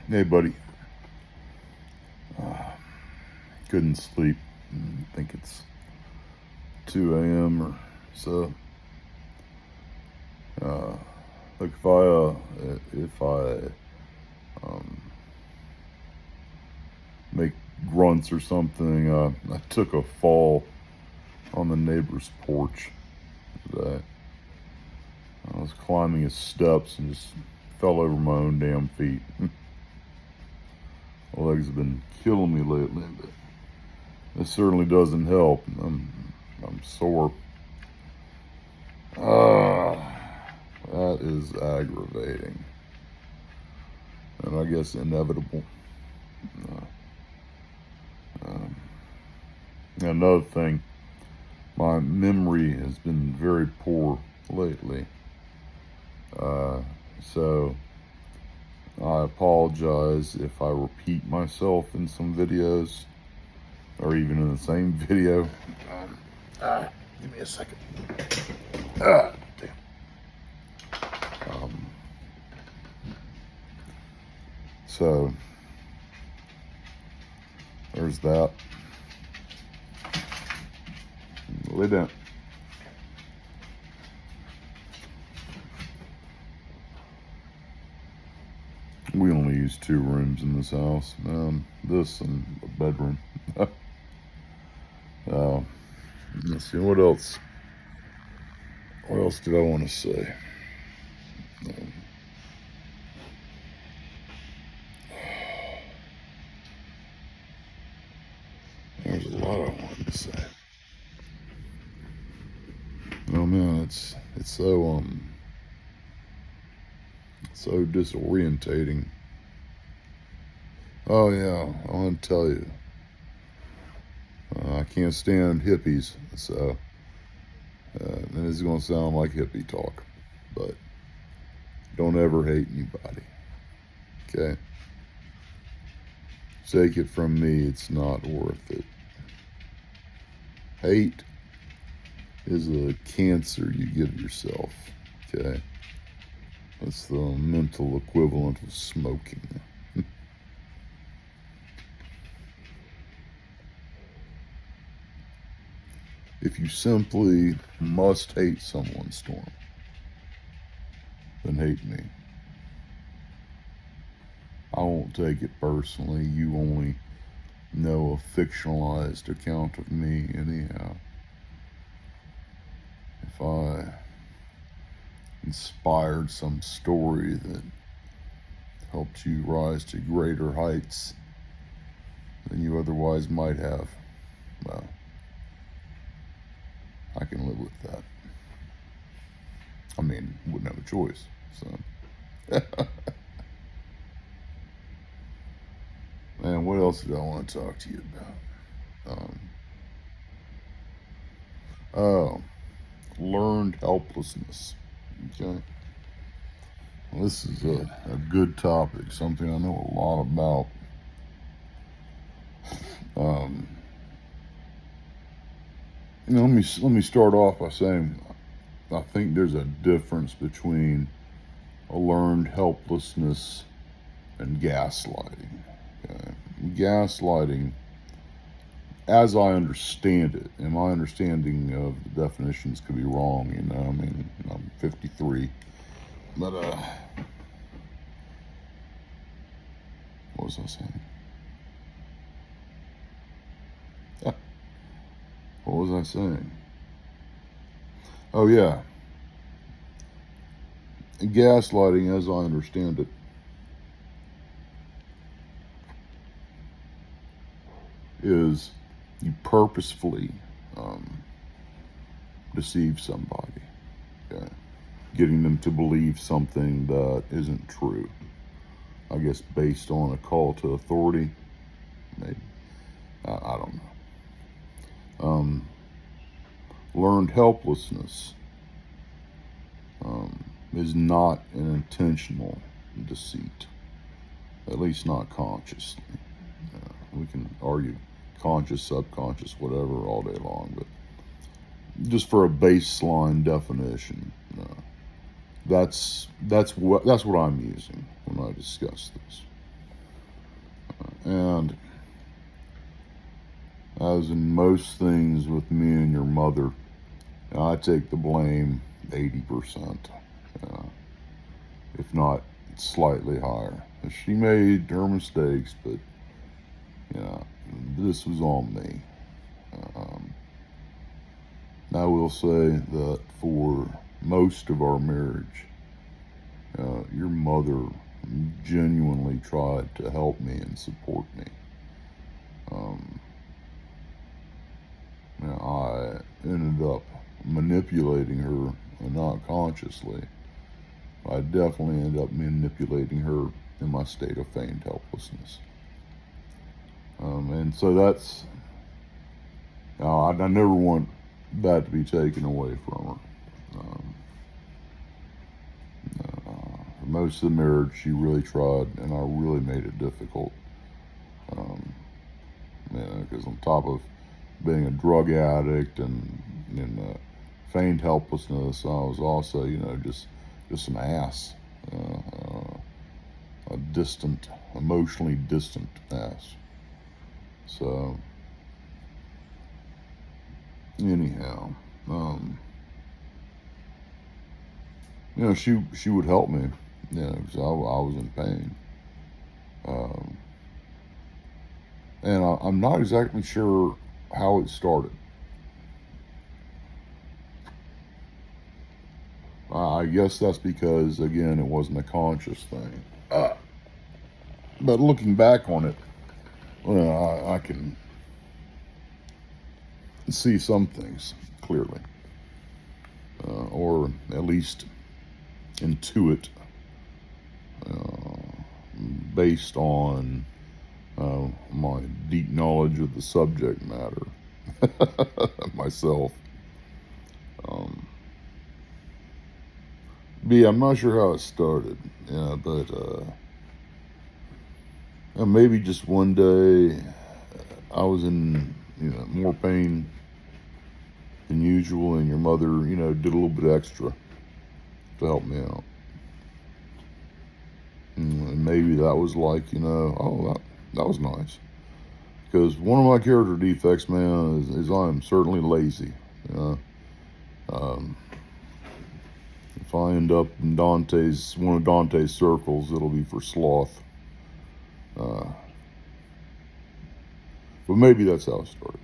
Hey, buddy. Couldn't sleep. I think it's 2 a.m. or so. Look, if I make grunts or something, I took a fall on the neighbor's porch today. I was climbing his steps and just fell over my own damn feet. My legs have been killing me lately, but this certainly doesn't help. I'm sore. That is aggravating, and I guess inevitable. Another thing, my memory has been very poor lately, so I apologize if I repeat myself in some videos, or even in the same video. Give me a second. Damn. So there's that. Lay down. We only use 2 rooms in this house. This and a bedroom. Let's see, what else? What else did I want to say? There's a lot I wanted to say. Oh man, it's so so disorientating. Oh yeah, I want to tell you. I can't stand hippies, so and it's going to sound like hippie talk, but don't ever hate anybody, okay? Take it from me, it's not worth it. Hate is a cancer you give yourself, okay? That's the mental equivalent of smoking. If you simply must hate someone, Storm, then hate me. I won't take it personally. You only know a fictionalized account of me anyhow. If I inspired some story that helped you rise to greater heights than you otherwise might have, well, I can live with that. I mean, wouldn't have a choice, so. Man, what else did I want to talk to you about? Learned helplessness. Okay. Well, this is a good topic, something I know a lot about. Let me start off by saying I think there's a difference between a learned helplessness and gaslighting. Okay? Gaslighting, as I understand it, and my understanding of the definitions could be wrong, I mean, I'm 53, but, what was I saying? What was I saying? Oh, yeah. Gaslighting, as I understand it, is you purposefully deceive somebody, okay? Getting them to believe something that isn't true. I guess based on a call to authority, maybe. I don't know. Learned helplessness is not an intentional deceit, at least not consciously. We can argue conscious, subconscious, whatever, all day long, but just for a baseline definition, that's what I'm using when I discuss this. And as in most things with me and your mother, I take the blame 80%, if not slightly higher. She made her mistakes, but this was on me. I will say that for most of our marriage, your mother genuinely tried to help me and support me. I ended up manipulating her, not consciously. I definitely ended up manipulating her in my state of feigned helplessness. And so that's, I never want that to be taken away from her. For most of the marriage, she really tried, and I really made it difficult. Because on top of being a drug addict and feigned helplessness, I was also, just an ass, a distant, emotionally distant ass. So, anyhow, she would help me, because I was in pain. And I'm not exactly sure how it started. I guess that's because, again, it wasn't a conscious thing. But looking back on it, I can see some things clearly, or at least intuit, based on my deep knowledge of the subject matter myself. But yeah, I'm not sure how it started, but maybe just one day I was in more pain than usual, and your mother did a little bit extra to help me out. And maybe that was like, oh, that was nice. Because one of my character defects, man, is I'm certainly lazy. If I end up in one of Dante's circles, it'll be for sloth. But maybe that's how it started.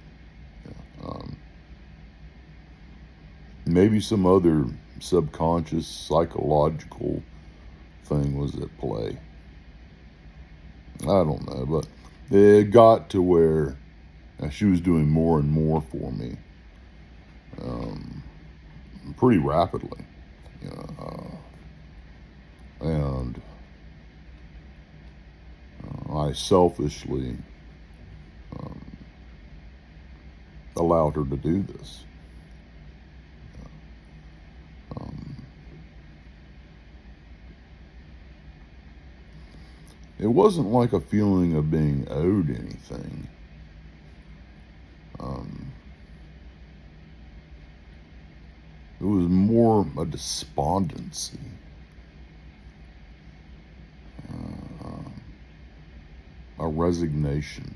Maybe some other subconscious psychological thing was at play. I don't know, but it got to where she was doing more and more for me, pretty rapidly, and I selfishly allowed her to do this. It wasn't like a feeling of being owed anything. It was more a despondency. A resignation.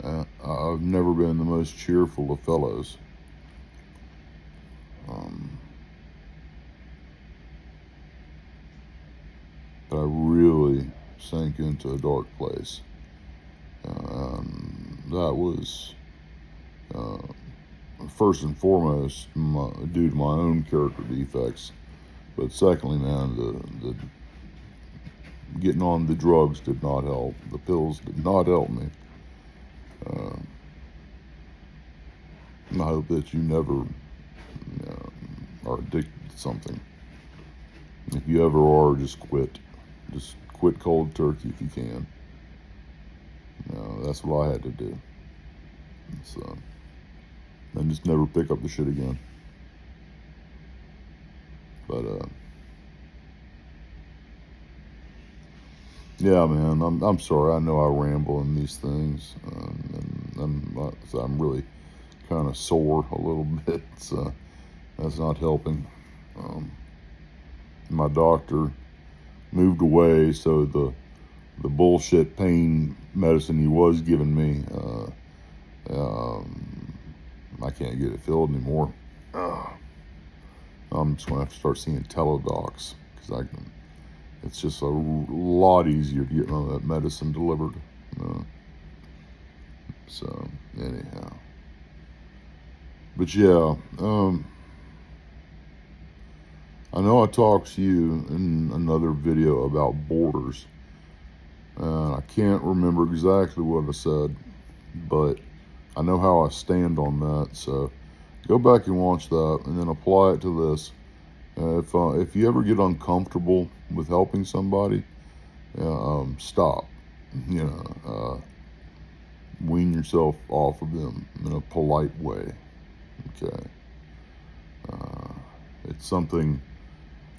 I've never been the most cheerful of fellows. But I really sank into a dark place. That was, first and foremost, due to my own character defects. But secondly, man, the getting on the drugs did not help. The pills did not help me. And I hope that you never are addicted to something. If you ever are, just quit. Just quit cold turkey if you can. That's what I had to do. So, and just never pick up the shit again. But yeah, man, I'm sorry. I know I ramble in these things, and I'm really kind of sore a little bit. So that's not helping. My doctor moved away, so the the bullshit pain medicine he was giving me. I can't get it filled anymore. I'm just gonna have to start seeing teledocs because it's just a lot easier to get that medicine delivered. So anyhow, but yeah, I know I talked to you in another video about borders. I can't remember exactly what I said, but I know how I stand on that. So go back and watch that, and then apply it to this. If you ever get uncomfortable with helping somebody, stop. Wean yourself off of them in a polite way. Okay. It's something.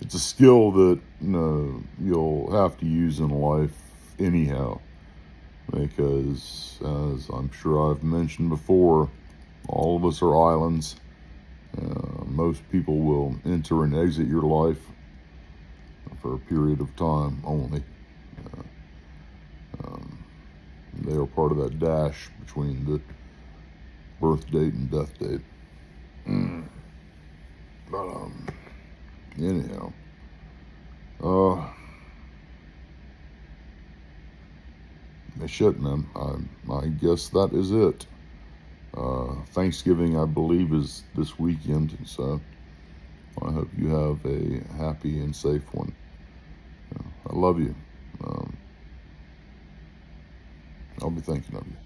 It's a skill that you'll have to use in life anyhow, because as I'm sure I've mentioned before, all of us are islands. Most people will enter and exit your life for a period of time only. They are part of that dash between the birth date and death date. But anyhow, shit, man. I guess that is it. Thanksgiving, I believe, is this weekend, so I hope you have a happy and safe one. I love you. I'll be thinking of you.